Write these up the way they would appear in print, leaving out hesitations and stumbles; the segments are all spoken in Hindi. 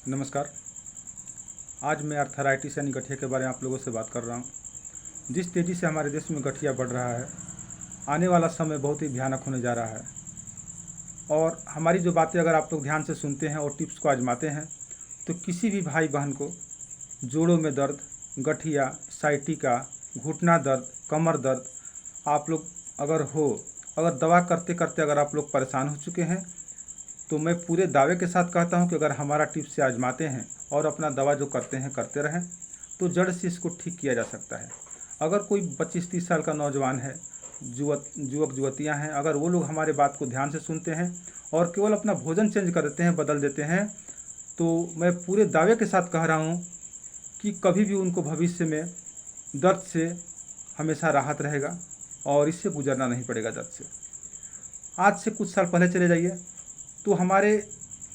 नमस्कार। आज मैं आर्थराइटिस यानी गठिया के बारे में आप लोगों से बात कर रहा हूँ। जिस तेज़ी से हमारे देश में गठिया बढ़ रहा है, आने वाला समय बहुत ही भयानक होने जा रहा है। और हमारी जो बातें अगर आप लोग ध्यान से सुनते हैं और टिप्स को आजमाते हैं तो किसी भी भाई बहन को जोड़ों में दर्द, गठिया, साइटिका, घुटना दर्द, कमर दर्द आप लोग अगर दवा करते करते अगर आप लोग परेशान हो चुके हैं तो मैं पूरे दावे के साथ कहता हूं कि अगर हमारा टिप्स से आजमाते हैं और अपना दवा जो करते हैं करते रहें तो जड़ से इसको ठीक किया जा सकता है। अगर कोई 25-30 साल का नौजवान है, युवक युवतियां हैं, अगर वो लोग हमारे बात को ध्यान से सुनते हैं और केवल अपना भोजन चेंज कर देते हैं, बदल देते हैं, तो मैं पूरे दावे के साथ कह रहा हूँ कि कभी भी उनको भविष्य में दर्द से हमेशा राहत रहेगा और इससे गुजरना नहीं पड़ेगा दर्द से। आज से कुछ साल पहले चले जाइए तो हमारे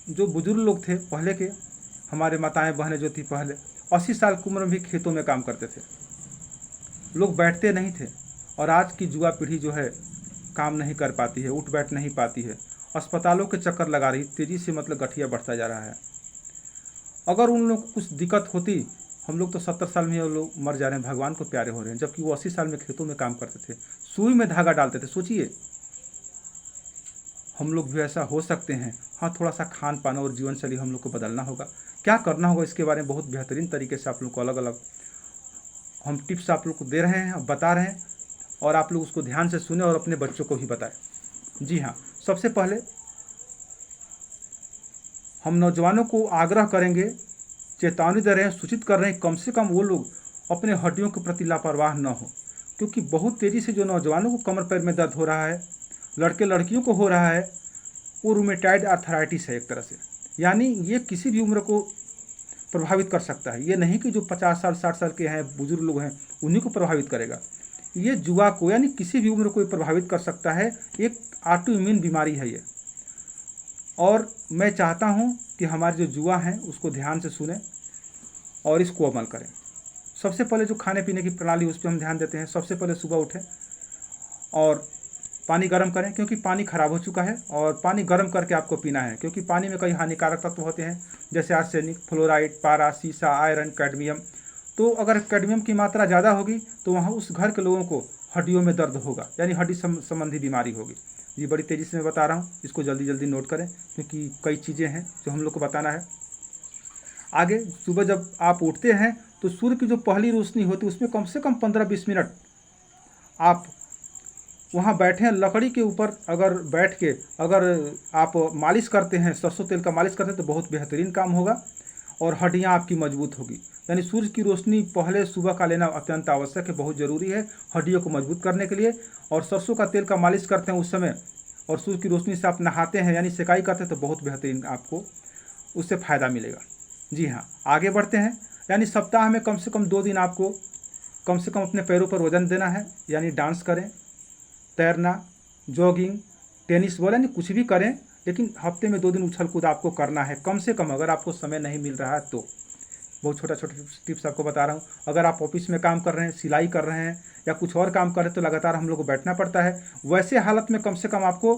जो बुजुर्ग लोग थे पहले के, हमारे माताएं बहनें जो थी पहले 80 साल की उम्र में भी खेतों में काम करते थे, लोग बैठते नहीं थे। और आज की युवा पीढ़ी जो है काम नहीं कर पाती है, उठ बैठ नहीं पाती है, अस्पतालों के चक्कर लगा रही, तेज़ी से मतलब गठिया बढ़ता जा रहा है। अगर उन लोग को कुछ दिक्कत होती, हम लोग तो 70 साल में लोग मर जा रहे हैं, भगवान को प्यारे हो रहे हैं, जबकि वो 80 साल में खेतों में काम करते थे, सुई में धागा डालते थे। सोचिए हम लोग भी ऐसा हो सकते हैं। हाँ, थोड़ा सा खान पान और जीवन शैली हम लोग को बदलना होगा। क्या करना होगा इसके बारे में बहुत बेहतरीन तरीके से आप लोग को अलग अलग हम टिप्स आप लोग को दे रहे हैं, बता रहे हैं, और आप लोग उसको ध्यान से सुने और अपने बच्चों को भी बताएं। जी हाँ, सबसे पहले हम नौजवानों को आग्रह करेंगे, चेतावनी दे रहे हैं, सूचित कर रहे हैं, कम से कम वो लोग अपने हड्डियों के प्रति लापरवाह न हो, क्योंकि बहुत तेज़ी से जो नौजवानों को कमर पैर में दर्द हो रहा है, लड़के लड़कियों को हो रहा है, वो रूमेटॉइड आर्थराइटिस है एक तरह से। यानी ये किसी भी उम्र को प्रभावित कर सकता है। ये नहीं कि जो 50 साल 60 साल के हैं, बुजुर्ग लोग हैं, उन्हीं को प्रभावित करेगा। ये युवा को यानी किसी भी उम्र को प्रभावित कर सकता है। एक ऑटो इम्यून बीमारी है ये। और मैं चाहता हूँ कि हमारे जो युवा हैं उसको ध्यान से सुने और इसको अमल करें। सबसे पहले जो खाने पीने की प्रणाली उस पर हम ध्यान देते हैं। सबसे पहले सुबह उठें और पानी गर्म करें, क्योंकि पानी ख़राब हो चुका है, और पानी गर्म करके आपको पीना है, क्योंकि पानी में कई हानिकारक तत्व होते हैं, जैसे आर्सेनिक, फ्लोराइड, पारा, सीसा, आयरन, कैडमियम। तो अगर कैडमियम की मात्रा ज़्यादा होगी तो वहाँ उस घर के लोगों को हड्डियों में दर्द होगा, यानी हड्डी संबंधी बीमारी होगी। जी, बड़ी तेज़ी से मैं बता रहा हूँ, इसको जल्दी जल्दी नोट करें, क्योंकि कई चीज़ें हैं जो हम लोग को बताना है। आगे सुबह जब आप उठते हैं तो सूर्य की जो पहली रोशनी होती है उसमें कम से कम 15-20 मिनट आप वहाँ बैठें, लकड़ी के ऊपर अगर बैठ के अगर आप मालिश करते हैं, सरसों तेल का मालिश करते हैं तो बहुत बेहतरीन काम होगा और हड्डियाँ आपकी मजबूत होगी। यानी सूर्य की रोशनी पहले सुबह का लेना अत्यंत आवश्यक है, बहुत ज़रूरी है हड्डियों को मजबूत करने के लिए। और सरसों का तेल का मालिश करते हैं उस समय, और सूर्य की रोशनी से आप नहाते हैं यानी सिकाई करते हैं तो बहुत बेहतरीन आपको उससे फ़ायदा मिलेगा। जी हाँ, आगे बढ़ते हैं। यानी सप्ताह में कम से कम 2 दिन आपको कम से कम अपने पैरों पर वजन देना है, यानी डांस करें, तैरना, जॉगिंग, टेनिस बॉल, यानी कुछ भी करें, लेकिन हफ्ते में 2 दिन उछल कूद आपको करना है कम से कम। अगर आपको समय नहीं मिल रहा है तो बहुत छोटा टिप्स आपको बता रहा हूँ। अगर आप ऑफिस में काम कर रहे हैं, सिलाई कर रहे हैं या कुछ और काम कर रहे हैं तो लगातार हम लोग को बैठना पड़ता है। वैसे हालत में कम से कम आपको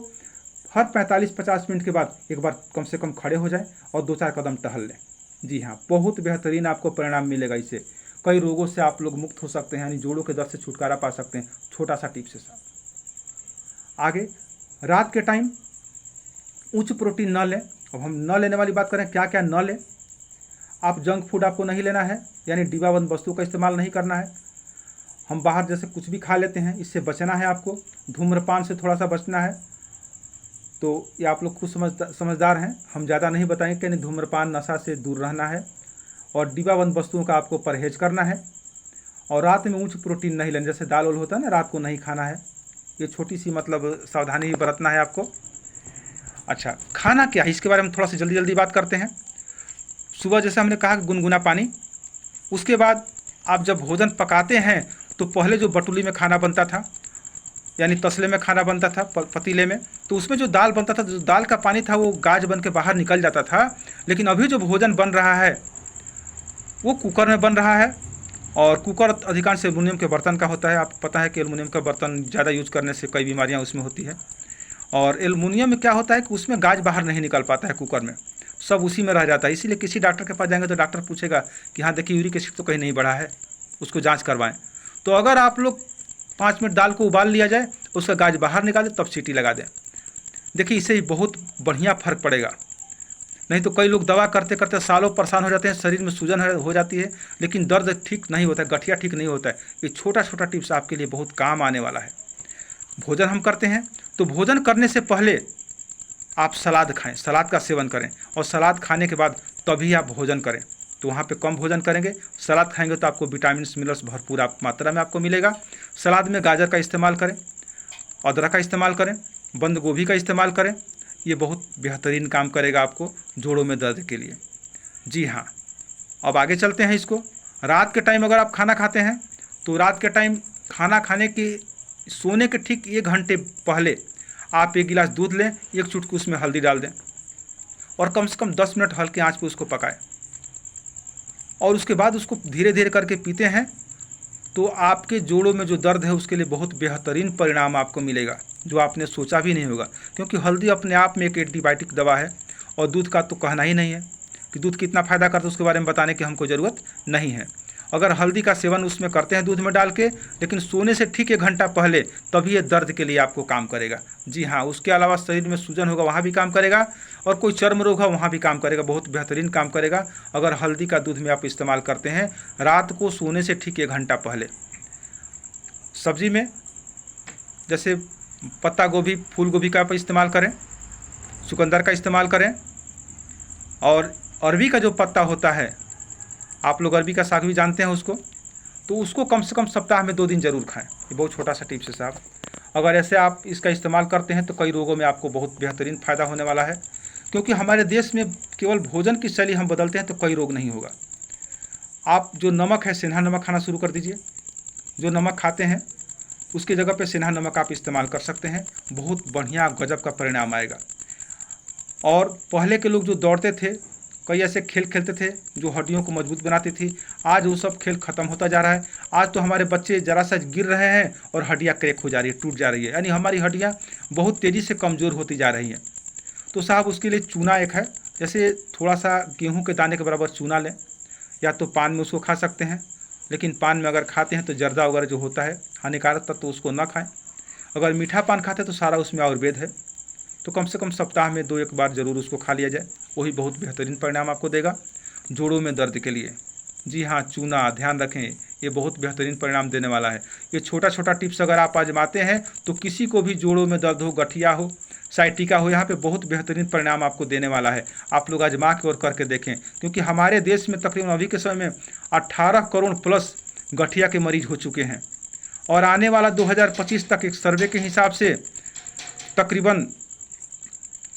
हर 45-50 मिनट के बाद एक बार कम से कम खड़े हो जाएं और 2-4 कदम टहल लें। जी हाँ, बहुत बेहतरीन आपको परिणाम मिलेगा। इससे कई रोगों से आप लोग मुक्त हो सकते हैं, यानी जोड़ों के दर्द से छुटकारा पा सकते हैं, छोटा सा टिप्स के साथ। आगे रात के टाइम उच्च प्रोटीन न लें। अब हम न लेने वाली बात करें, क्या क्या न लें। आप जंक फूड आपको नहीं लेना है, यानी डिब्बाबंद वस्तुओं का इस्तेमाल नहीं करना है। हम बाहर जैसे कुछ भी खा लेते हैं, इससे बचना है आपको। धूम्रपान से थोड़ा सा बचना है। तो ये आप लोग खुद समझदार हैं, हम ज़्यादा नहीं बताएंगे कि धूम्रपान नशा से दूर रहना है और डिब्बाबंद वस्तुओं का आपको परहेज करना है। और रात में उच्च प्रोटीन नहीं लेना, जैसे दाल वाल होता है ना, रात को नहीं खाना है। ये छोटी सी मतलब सावधानी ही बरतना है आपको। अच्छा, खाना क्या है इसके बारे में थोड़ा सा जल्दी जल्दी बात करते हैं। सुबह जैसे हमने कहा गुनगुना पानी, उसके बाद आप जब भोजन पकाते हैं तो पहले जो बटुली में खाना बनता था, यानी तसले में खाना बनता था, पतीले में, तो उसमें जो दाल बनता था, जो दाल का पानी था वो गाज बन के बाहर निकल जाता था। लेकिन अभी जो भोजन बन रहा है वो कुकर में बन रहा है, और कुकर अधिकांश एल्युमिनियम के बर्तन का होता है। आपको पता है कि एल्युमिनियम का बर्तन ज़्यादा यूज करने से कई बीमारियां उसमें होती है। और एल्युमिनियम में क्या होता है कि उसमें गाज बाहर नहीं निकल पाता है कुकर में। सब उसी में रह जाता है। इसीलिए किसी डॉक्टर के पास जाएंगे तो डॉक्टर पूछेगा कि हाँ देखिए यूरिक एसिड तो कहीं नहीं बढ़ा है, उसको जांच करवाएं। तो अगर आप लोग 5 मिनट दाल को उबाल लिया जाए, उसका गाज बाहर निकाल दें, तब सीटी लगा दें, देखिए इससे ही बहुत बढ़िया फर्क पड़ेगा। नहीं तो कई लोग दवा करते करते सालों परेशान हो जाते हैं, शरीर में सूजन हो जाती है, लेकिन दर्द ठीक नहीं होता है, गठिया ठीक नहीं होता है। ये छोटा छोटा टिप्स आपके लिए बहुत काम आने वाला है। भोजन हम करते हैं तो भोजन करने से पहले आप सलाद खाएं, सलाद का सेवन करें, और सलाद खाने के बाद तभी आप भोजन करें। तो वहाँ पे कम भोजन करेंगे, सलाद खाएंगे तो आपको विटामिन मिनरल्स भरपूर मात्रा में आपको मिलेगा। सलाद में गाजर का इस्तेमाल करें, अदरक का इस्तेमाल करें, बंद गोभी का इस्तेमाल करें। ये बहुत बेहतरीन काम करेगा आपको जोड़ों में दर्द के लिए। जी हाँ, अब आगे चलते हैं इसको। रात के टाइम अगर आप खाना खाते हैं तो रात के टाइम खाना खाने के सोने के ठीक 1 घंटे पहले आप 1 गिलास दूध लें, 1 चुटकी उसमें हल्दी डाल दें और कम से कम 10 मिनट हल्के आंच पे उसको पकाएं, और उसके बाद उसको धीरे धीरे करके पीते हैं तो आपके जोड़ों में जो दर्द है उसके लिए बहुत बेहतरीन परिणाम आपको मिलेगा, जो आपने सोचा भी नहीं होगा। क्योंकि हल्दी अपने आप में एक एंटीबायोटिक दवा है, और दूध का तो कहना ही नहीं है कि दूध कितना फ़ायदा करता है, उसके बारे में बताने की हमको ज़रूरत नहीं है। अगर हल्दी का सेवन उसमें करते हैं दूध में डाल के, लेकिन सोने से ठीक 1 घंटा पहले, तभी ये दर्द के लिए आपको काम करेगा। जी हाँ, उसके अलावा शरीर में सूजन होगा वहाँ भी काम करेगा, और कोई चर्म रोग है वहाँ भी काम करेगा, बहुत बेहतरीन काम करेगा अगर हल्दी का दूध में आप इस्तेमाल करते हैं रात को सोने से ठीक 1 घंटा पहले। सब्जी में जैसे पत्ता गोभी, फूल गोभी का आप इस्तेमाल करें, चुकंदर का इस्तेमाल करें, और अरबी का जो पत्ता होता है, आप लोग अरबी का साग भी जानते हैं उसको, तो उसको कम से कम सप्ताह में 2 दिन जरूर खाएं। ये बहुत छोटा सा टिप्स है साहब। अगर ऐसे आप इसका इस्तेमाल करते हैं तो कई रोगों में आपको बहुत बेहतरीन फ़ायदा होने वाला है। क्योंकि हमारे देश में केवल भोजन की शैली हम बदलते हैं तो कई रोग नहीं होगा। आप जो नमक है, सेंधा नमक खाना शुरू कर दीजिए। जो नमक खाते हैं उसकी जगह पे सेंधा नमक आप इस्तेमाल कर सकते हैं, बहुत बढ़िया गजब का परिणाम आएगा। और पहले के लोग जो दौड़ते थे, कई ऐसे खेल खेलते थे जो हड्डियों को मजबूत बनाती थी, आज वो सब खेल खत्म होता जा रहा है। आज तो हमारे बच्चे ज़रा सा गिर रहे हैं और हड्डियाँ क्रैक हो जा रही है, टूट जा रही है, यानी हमारी हड्डियाँ बहुत तेज़ी से कमज़ोर होती जा रही हैं। तो साहब उसके लिए चूना एक है, जैसे थोड़ा सा गेहूँ के दाने के बराबर चूना लें, या तो पान में उसको खा सकते हैं, लेकिन पान में अगर खाते हैं तो जर्दा वगैरह जो होता है हानिकारक तत्व, तो उसको ना खाएं। अगर मीठा पान खाते हैं तो सारा उसमें आयुर्वेद है, तो कम से कम सप्ताह में 2-1 बार ज़रूर उसको खा लिया जाए, वही बहुत बेहतरीन परिणाम आपको देगा जोड़ों में दर्द के लिए। जी हाँ, चूना ध्यान रखें, ये बहुत बेहतरीन परिणाम देने वाला है। ये छोटा छोटा टिप्स अगर आप आजमाते हैं तो किसी को भी जोड़ों में दर्द हो, गठिया हो, साइटिका हो, यहाँ पे बहुत बेहतरीन परिणाम आपको देने वाला है। आप लोग आजमा के और करके देखें, क्योंकि हमारे देश में तकरीबन अभी के समय में 18 करोड़ प्लस गठिया के मरीज हो चुके हैं, और आने वाला 2025 तक एक सर्वे के हिसाब से तकरीबन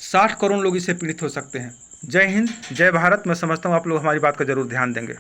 60 करोड़ लोग इससे पीड़ित हो सकते हैं। जय हिंद, जय भारत। मैं समझता हूँ आप लोग हमारी बात का जरूर ध्यान देंगे।